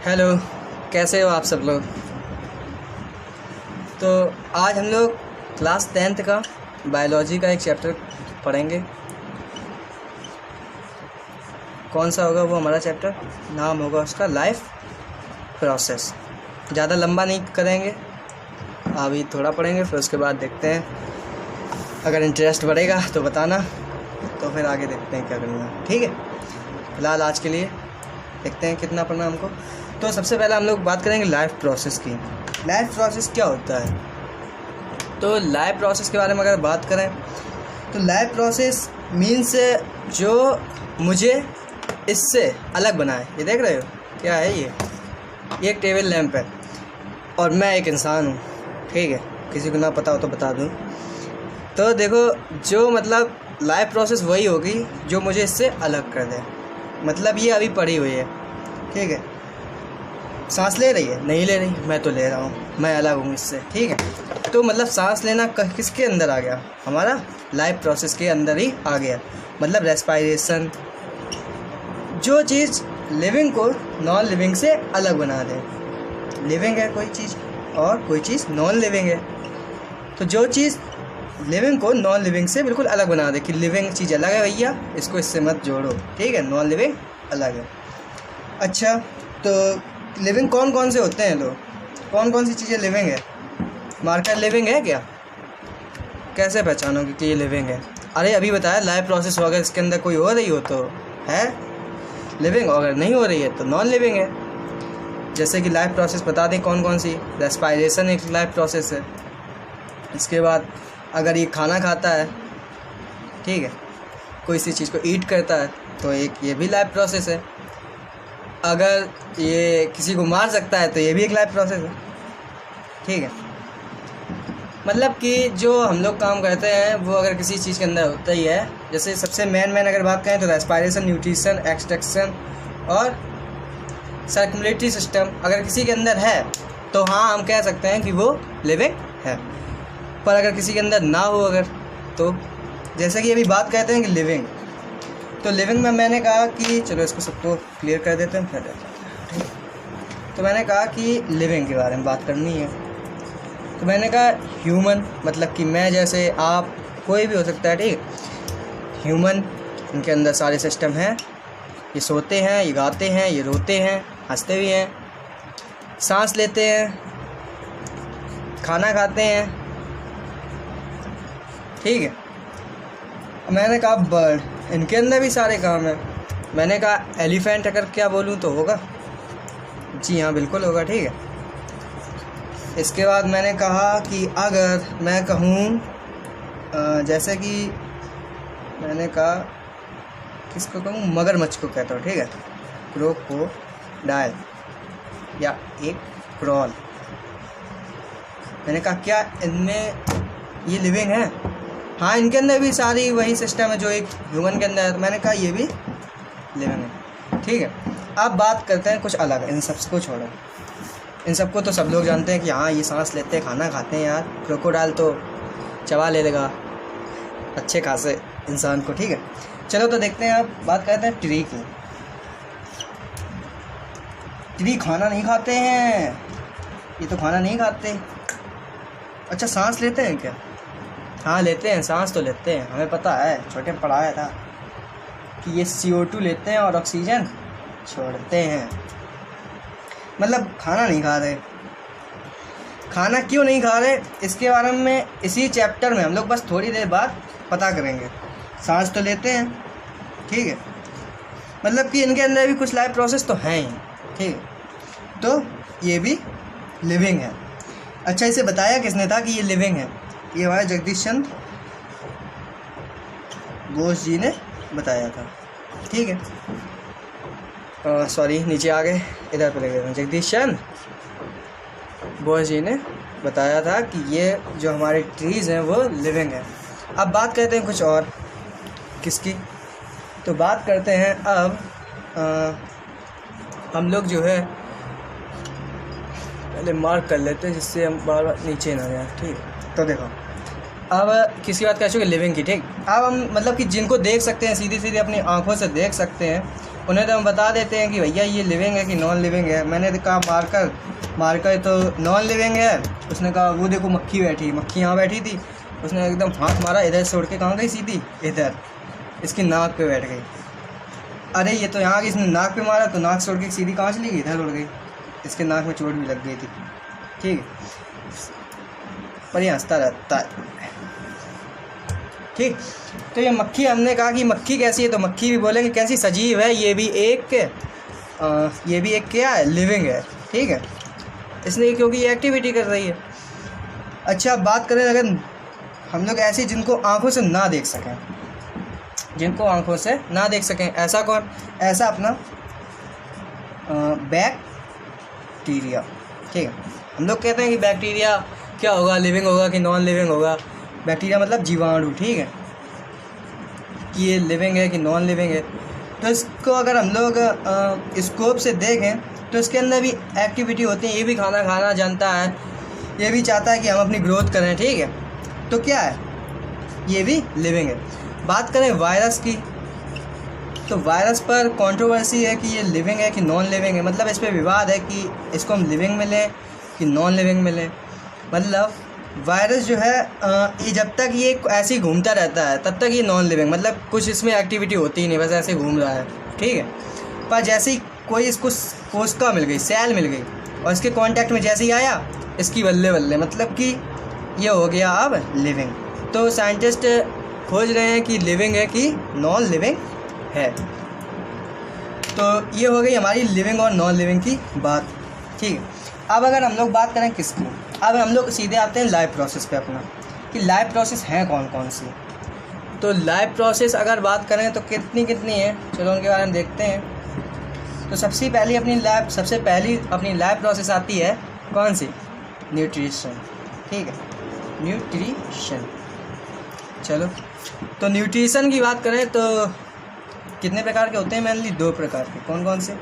Hello, कैसे हो आप सब लोग। तो आज हम लोग क्लास 10th का बायोलॉजी का एक चैप्टर पढ़ेंगे। कौन सा होगा वो हमारा चैप्टर? नाम होगा उसका लाइफ प्रोसेस। ज़्यादा लंबा नहीं करेंगे, अभी थोड़ा पढ़ेंगे, फिर उसके बाद देखते हैं। अगर इंटरेस्ट बढ़ेगा तो बताना, तो फिर आगे देखते हैं क्या करना है। ठीक है, फ़िलहाल आज के लिए देखते हैं कितना पढ़ना हमको। तो सबसे पहले हम लोग बात करेंगे लाइफ प्रोसेस की। लाइफ प्रोसेस क्या होता है? तो लाइफ प्रोसेस के बारे में अगर बात करें तो लाइफ प्रोसेस मीन्स जो मुझे इससे अलग बनाए। ये देख रहे हो क्या है? ये एक टेबल लैंप है और मैं एक इंसान हूँ। ठीक है, किसी को ना पता हो तो बता दूँ। तो देखो, जो मतलब लाइफ प्रोसेस वही होगी जो मुझे इससे अलग कर दे। मतलब ये अभी पड़ी हुई है, ठीक है, सांस ले रही है, नहीं ले रही, मैं तो ले रहा हूँ, मैं अलग हूँ इससे। ठीक है, तो मतलब सांस लेना किसके अंदर आ गया? हमारा लाइफ प्रोसेस के अंदर ही आ गया। मतलब रेस्पायरेशन, जो चीज़ लिविंग को नॉन लिविंग से अलग बना दे। लिविंग है कोई चीज़ और कोई चीज़ नॉन लिविंग है, तो जो चीज़ लिविंग को नॉन लिविंग से बिल्कुल अलग बना दे कि लिविंग चीज़ अलग है भैया, इसको इससे मत जोड़ो। ठीक है, नॉन लिविंग अलग है। अच्छा, तो लिविंग कौन कौन से होते हैं लोग? कौन कौन सी चीज़ें लिविंग है? मार्कर लिविंग है क्या? कैसे पहचानोगे कि ये लिविंग है? अरे अभी बताया लाइफ प्रोसेस, अगर इसके अंदर कोई हो रही हो तो है लिविंग, अगर नहीं हो रही है तो नॉन लिविंग है। जैसे कि लाइफ प्रोसेस बता दें कौन कौन सी। रेस्पायरेशन एक लाइफ प्रोसेस है। इसके बाद अगर ये खाना खाता है, ठीक है, कोई सी चीज़ को ईट करता है, तो एक ये भी लाइफ प्रोसेस है। अगर ये किसी को मार सकता है तो ये भी एक लाइफ प्रोसेस है। ठीक है, मतलब कि जो हम लोग काम करते हैं वो अगर किसी चीज़ के अंदर होता ही है। जैसे सबसे मेन अगर बात करें तो रेस्पायरेशन, न्यूट्रिशन, एक्सट्रैक्शन और सर्कुलेटरी सिस्टम अगर किसी के अंदर है तो हाँ, हम कह सकते हैं कि वो लिविंग है। पर अगर किसी के अंदर ना हो अगर, तो जैसे कि अभी बात करते हैं कि लिविंग, तो लिविंग में मैंने कहा कि चलो इसको सबको क्लियर कर देते हैं फिर। ठीक है, तो मैंने कहा कि लिविंग के बारे में बात करनी है। तो मैंने कहा ह्यूमन, मतलब कि मैं जैसे आप, कोई भी हो सकता है। ठीक, ह्यूमन, इनके अंदर सारे सिस्टम हैं। ये सोते हैं, ये गाते हैं, ये रोते हैं, हंसते भी हैं, सांस लेते हैं, खाना खाते हैं। ठीक है, मैंने कहा बर्ड, इनके अंदर भी सारे काम हैं। मैंने कहा एलिफेंट, अगर क्या बोलूँ तो होगा? जी हाँ, बिल्कुल होगा। ठीक है, इसके बाद मैंने कहा कि अगर मैं कहूँ जैसे कि मैंने कहा किसको कहूँ? मगरमच्छ को कहता हूँ। ठीक है, क्रोकोडाइल या एक क्रॉल। मैंने कहा क्या इनमें ये लिविंग है? हाँ, इनके अंदर भी सारी वही सिस्टम है जो एक ह्यूमन के अंदर है। तो मैंने कहा ये भी लिविंग है। ठीक है, अब बात करते हैं कुछ अलग, इन सबको छोड़ो। इन सबको तो सब लोग जानते हैं कि हाँ, ये सांस लेते हैं, खाना खाते हैं। यार क्रोकोडाइल तो चबा ले लेगा अच्छे खासे इंसान को। ठीक है, चलो तो देखते हैं। अब बात करते हैं ट्री की। ट्री खाना नहीं खाते हैं, ये तो खाना नहीं खाते। अच्छा, सांस लेते हैं क्या? हाँ, लेते हैं, सांस तो लेते हैं, हमें पता है, छोटे में पढ़ाया था कि ये CO2 लेते हैं और ऑक्सीजन छोड़ते हैं। मतलब खाना नहीं खा रहे। खाना क्यों नहीं खा रहे इसके बारे में इसी चैप्टर में हम लोग बस थोड़ी देर बाद पता करेंगे। सांस तो लेते हैं, ठीक है, मतलब कि इनके अंदर भी कुछ लाइफ प्रोसेस तो हैं ही। ठीक है, तो ये भी लिविंग है। अच्छा, इसे बताया किसने था कि ये लिविंग है? ये हमारे जगदीश चंद्र बोस जी ने बताया था। ठीक है, सॉरी नीचे आ गए, इधर पे लगे। जगदीश चंद्र बोस जी ने बताया था कि ये जो हमारे ट्रीज़ हैं वो लिविंग है। अब बात करते हैं कुछ और किसकी, तो बात करते हैं अब हम लोग जो है पहले मार्क कर लेते हैं जिससे हम बार बार नीचे ना जाए। ठीक है, तो देखो अब किसकी बात कर चुके? लिविंग की। ठीक, अब हम मतलब कि जिनको देख सकते हैं, सीधी सीधी अपनी आंखों से देख सकते हैं, उन्हें तो हम बता देते हैं कि भैया ये लिविंग है कि नॉन लिविंग है। मैंने कहा मार्कर तो नॉन लिविंग है। उसने कहा वो देखो मक्खी बैठी, मक्खी यहाँ बैठी थी। उसने एकदम हाथ मारा, इधर से उड़ के कहाँ गई सीधी, इधर इसकी नाक पे बैठ गई। अरे ये तो यहाँ की, इसने नाक पे मारा तो नाक से उड़ के सीधी कहाँ चली गई, इधर उड़ गई। इसके नाक में चोट भी लग गई थी। ठीक है, पर ये हंसता रहता है। ठीक, तो ये मक्खी, हमने कहा कि मक्खी कैसी है, तो मक्खी भी बोलेंगे कैसी, सजीव है। ये भी एक क्या है, लिविंग है। ठीक है, इसलिए क्योंकि ये एक्टिविटी कर रही है। अच्छा, बात करें अगर हम लोग ऐसे जिनको आंखों से ना देख सकें, जिनको आंखों से ना देख सकें, ऐसा कौन, ऐसा अपना बैक्टीरिया। ठीक है, हम लोग कहते हैं कि बैक्टीरिया क्या होगा, लिविंग होगा कि नॉन लिविंग होगा। बैक्टीरिया मतलब जीवाणु। ठीक है, कि ये लिविंग है कि नॉन लिविंग है। तो इसको अगर हम लोग स्कोप से देखें तो इसके अंदर भी एक्टिविटी होती है। ये भी खाना जानता है, ये भी चाहता है कि हम अपनी ग्रोथ करें। ठीक है, तो क्या है, ये भी लिविंग है। बात करें वायरस की, तो वायरस पर कंट्रोवर्सी है कि ये लिविंग है कि नॉन लिविंग है। मतलब इस पर विवाद है कि इसको हम लिविंग मिलें कि नॉन लिविंग मिलें। मतलब वायरस जो है ये जब तक ये ऐसे ही घूमता रहता है तब तक ये नॉन लिविंग, मतलब कुछ इसमें एक्टिविटी होती ही नहीं, बस ऐसे घूम रहा है। ठीक है, पर जैसे ही कोई इसको कोशिका मिल गई, सेल मिल गई, और इसके कांटेक्ट में जैसे ही आया, इसकी बल्ले मतलब कि ये हो गया अब लिविंग। तो साइंटिस्ट खोज रहे हैं कि लिविंग है कि नॉन लिविंग है। तो ये हो गई हमारी लिविंग और नॉन लिविंग की बात। ठीक है, अब अगर हम लोग बात करें किसकी, अब हम लोग सीधे आते हैं लाइफ प्रोसेस पे अपना, कि लाइफ प्रोसेस हैं कौन कौन सी। तो लाइफ प्रोसेस अगर बात करें तो कितनी है, चलो उनके बारे में देखते हैं। तो सबसे पहली अपनी लाइफ प्रोसेस आती है कौन सी, न्यूट्रिशन। ठीक है, न्यूट्रिशन। चलो, तो न्यूट्रिशन की बात करें तो कितने प्रकार के होते हैं, मेनली 2 प्रकार के। कौन कौन से,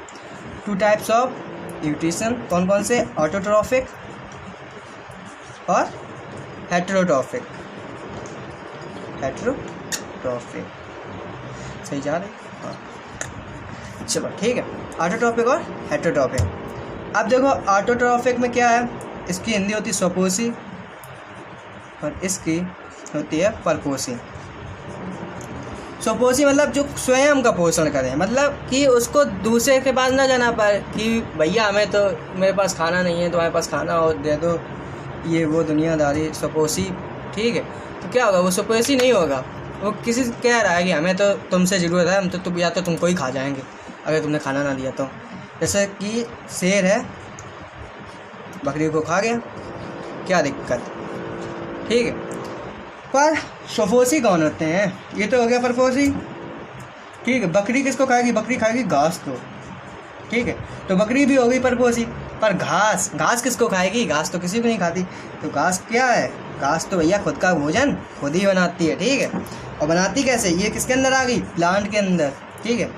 2 टाइप्स ऑफ न्यूट्रिशन। कौन कौन से, ऑटोट्रॉफिक और हेटेरोट्रॉफिक। सही जा रहे, हाँ चलो ठीक है, ऑटोट्रॉफिक और हेटेरोट्रॉफिक। अब देखो ऑटोट्रॉफिक में क्या है, इसकी हिंदी होती है स्वपोषी और इसकी होती है परपोषी। स्वपोषी मतलब जो स्वयं का पोषण करे, मतलब कि उसको दूसरे के पास ना जाना पाए कि भैया हमें तो, मेरे पास खाना नहीं है, तुम्हारे पास खाना हो दे दो, ये वो दुनियादारी। स्वपोषी, ठीक है, तो क्या होगा, वो स्वपोषी नहीं होगा। वो किसी से कह रहा है कि हमें तो तुमसे ज़रूरत है, हम तो या तो तुमको ही खा जाएंगे अगर तुमने खाना ना दिया तो। जैसे कि शेर है, बकरी को खा गया, क्या दिक्कत। ठीक है, पर स्वपोषी कौन होते हैं, ये तो हो गया परपोषी। ठीक है, बकरी किसको खाएगी, बकरी खाएगी घास को। ठीक है, तो बकरी भी हो गई परपोषी। पर घास किसको खाएगी, घास तो किसी को नहीं खाती। तो घास क्या है, घास तो भैया खुद का भोजन खुद ही बनाती है। ठीक है, और बनाती कैसे, ये किसके अंदर आ गई, प्लांट के अंदर। ठीक है,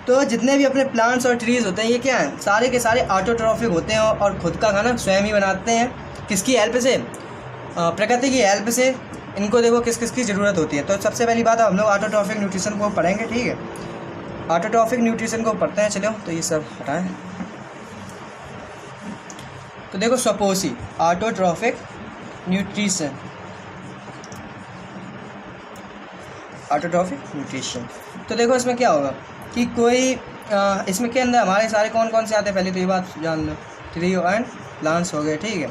तो जितने भी अपने प्लांट्स और ट्रीज़ होते हैं ये क्या हैं, सारे के सारे ऑटोट्रॉफिक होते हैं और खुद का खाना स्वयं ही बनाते हैं। किसकी हेल्प से, प्रकृति की हेल्प से। इनको देखो किस किस की ज़रूरत होती है। तो सबसे पहली बात हम लोग ऑटोट्रॉफिक न्यूट्रिशन को पढ़ेंगे। ठीक है, ऑटोट्रॉफिक न्यूट्रिशन को पढ़ते हैं। चलो, तो ये सब हटाएं। तो देखो स्वपोषी, ऑटोट्रॉफिक न्यूट्रिशन, ऑटोट्रॉफिक न्यूट्रिशन। तो देखो इसमें क्या होगा कि कोई इसमें के अंदर हमारे सारे कौन कौन से आते हैं, पहले तो ये बात जान लो। ट्री एंड प्लांट्स हो गए। ठीक है,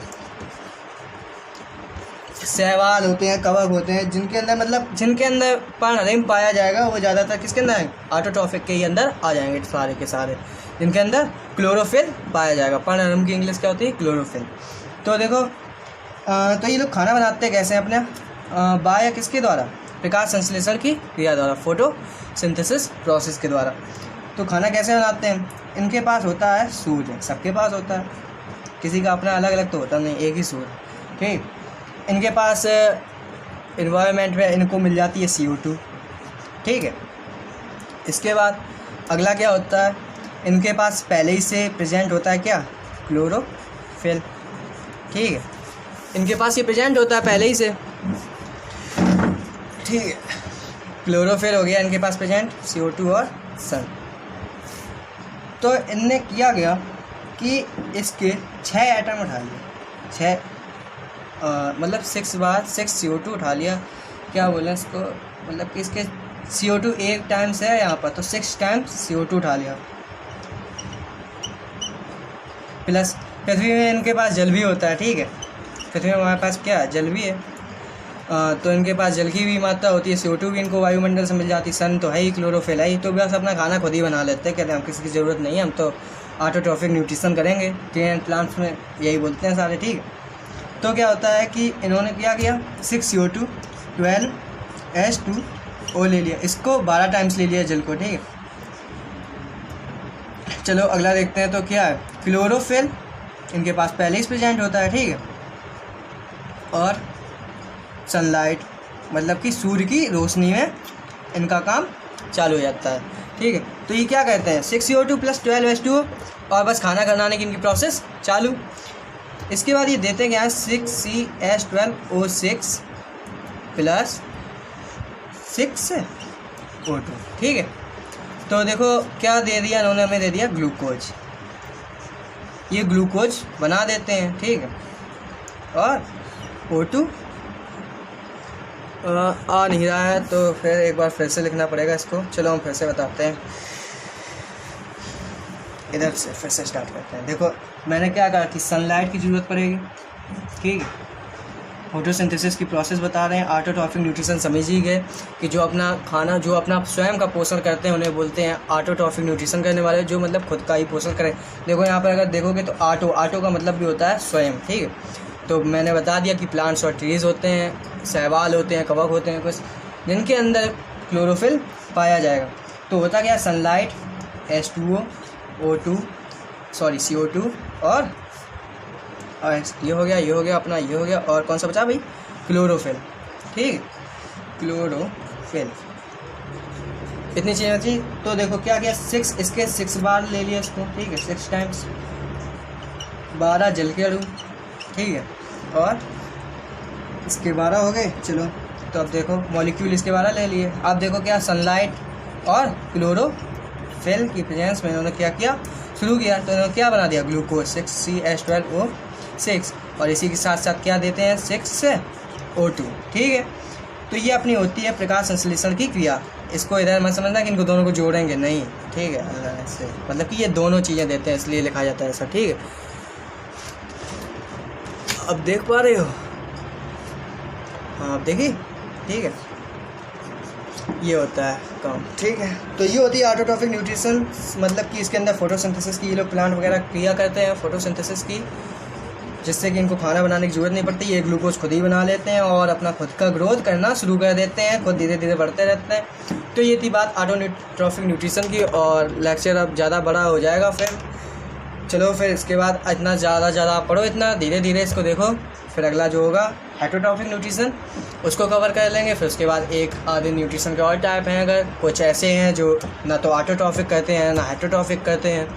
शैवाल होते हैं, कवक होते हैं, जिनके अंदर पर्णरिम पाया जाएगा वो ज़्यादातर किसके अंदर है, ऑटोट्रॉफिक के ही अंदर आ जाएंगे सारे के सारे। जिनके अंदर क्लोरोफिल पाया जाएगा, पर्णरिम की इंग्लिश क्या होती है, क्लोरोफिल। तो देखो तो ये लोग खाना बनाते हैं कैसे अपने, बाय किसके द्वारा, प्रकाश संश्लेषण की क्रिया द्वारा, फोटोसिंथेसिस प्रोसेस के द्वारा। तो खाना कैसे बनाते हैं, इनके पास होता है सूर्य, सबके पास होता है, किसी का अपना अलग अलग तो होता नहीं, एक ही सूर्य। ठीक, इनके पास इन्वायरमेंट में इनको मिल जाती है CO2। ठीक है, इसके बाद अगला क्या होता है, इनके पास पहले ही से प्रेजेंट होता है क्या, क्लोरोफिल। ठीक है, इनके पास ये प्रेजेंट होता है पहले ही से। ठीक है, क्लोरोफिल हो गया इनके पास प्रेजेंट, CO2 और सन। तो इनने किया गया कि इसके 6 एटम उठा लिए, 6 मतलब 6 CO2 उठा लिया। क्या बोलें इसको, मतलब कि इसके CO2 एक टाइम्स है यहाँ पर, तो 6 टाइम्स CO2 उठा लिया। प्लस पृथ्वी में इनके पास जल भी होता है, ठीक है, पृथ्वी में हमारे पास क्या है, जल भी है। तो इनके पास जल की भी मात्रा होती है, CO2 भी इनको वायुमंडल से मिल जाती है, सन तो है ही, क्लोरोफिल है ही, तो बस अपना खाना खुद ही बना लेते हैं। कहते हैं हम किसी की ज़रूरत नहीं है, हम तो ऑटोट्रॉफिक न्यूट्रिशन करेंगे। ट्री प्लांट्स में यही बोलते हैं सारे, ठीक है। तो क्या होता है कि इन्होंने क्या किया, 6 CO2 12 H2O ले लिया, इसको 12 टाइम्स ले लिया जल को, ठीक है। चलो अगला देखते हैं। तो क्या है, क्लोरोफिल इनके पास पहले ही प्रेजेंट होता है, ठीक है, और सनलाइट मतलब कि सूर्य की रोशनी में इनका काम चालू हो जाता है, ठीक है। तो ये क्या कहते हैं, 6 CO2 + 12 H2O, और बस खाना बनाने की इनकी प्रोसेस चालू। इसके बाद ये देते हैं क्या है, 6CH12O6 + 6O2, ठीक है। तो देखो क्या दे दिया इन्होंने, हमें दे दिया ग्लूकोज। ये ग्लूकोज बना देते हैं, ठीक है, और O2 आ नहीं रहा है, तो फिर एक बार फिर से लिखना पड़ेगा इसको। चलो हम फिर से बताते हैं, इधर से फिर से स्टार्ट करते हैं। देखो मैंने क्या कहा कि सनलाइट की ज़रूरत पड़ेगी, ठीक है, फोटोसिंथेसिस की प्रोसेस बता रहे हैं। ऑटोट्रॉफिक न्यूट्रिशन समझ ही गए कि जो अपना खाना, जो अपना स्वयं का पोषण करते हैं उन्हें बोलते हैं ऑटोट्रॉफिक न्यूट्रिशन करने वाले, जो मतलब खुद का ही पोषण करें। देखो यहाँ पर अगर देखोगे तो ऑटो का मतलब भी होता है स्वयं, ठीक है। तो मैंने बता दिया कि प्लांट्स और ट्रीज़ होते हैं, शैवाल होते हैं, कवक होते हैं कुछ, जिनके अंदर क्लोरोफिल पाया जाएगा। तो होता क्या, सनलाइट, H2O, CO2 और ये हो गया अपना, ये हो गया, और कौन सा बचा भाई, क्लोरोफिल, ठीक है, क्लोरोफिल। इतनी चीज़ें थी। तो देखो क्या किया, 6 इसके 6 बार ले लिया इसको, ठीक है, 6 टाइम्स, 12 जल के अणु, ठीक है, और इसके 12 हो गए। चलो तो अब देखो मॉलिक्यूल इसके 12 ले लिए। अब देखो क्या, सनलाइट और क्लोरोफिल की प्रेजेंस में इन्होंने क्या किया, शुरू किया। तो इन्होंने क्या बना दिया, ग्लूकोज, 6CH12O6, और इसी के साथ साथ क्या देते हैं, 6O2, ठीक है। तो ये अपनी होती है प्रकाश संश्लेषण की क्रिया। इसको इधर मत समझना कि इनको दोनों को जोड़ेंगे, नहीं, ठीक है, ऐसे मतलब कि ये दोनों चीज़ें देते हैं, इसलिए लिखा जाता है ऐसा, ठीक है। अब देख पा रहे हो, हाँ आप देखिए, ठीक है, ये होता है काम, ठीक है। तो ये होती है ऑटोट्रॉफिक न्यूट्रिशन, मतलब कि इसके अंदर फोटोसिंथेसिस की ये लोग प्लांट वगैरह क्रिया करते हैं फोटोसिंथेसिस की, जिससे कि इनको खाना बनाने की ज़रूरत नहीं पड़ती। ये ग्लूकोज खुद ही बना लेते हैं और अपना खुद का ग्रोथ करना शुरू कर देते हैं, खुद धीरे धीरे बढ़ते रहते हैं। तो ये थी बात ऑटोट्रॉफिक न्यूट्रिशन की, और लेक्चर अब ज़्यादा बड़ा हो जाएगा फिर। चलो फिर इसके बाद इतना ज़्यादा पढ़ो, इतना धीरे धीरे इसको देखो। फिर अगला जो होगा हेटरोट्रॉफिक न्यूट्रिशन, उसको कवर कर लेंगे। फिर उसके बाद एक आधे न्यूट्रिशन के और टाइप हैं, अगर कुछ ऐसे हैं जो ना तो ऑटोट्रॉफिक करते हैं ना हेटरोट्रॉफिक करते हैं,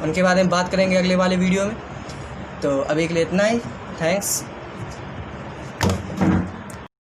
उनके बारे में बात करेंगे अगले वाले वीडियो में। तो अभी के लिए इतना ही, थैंक्स।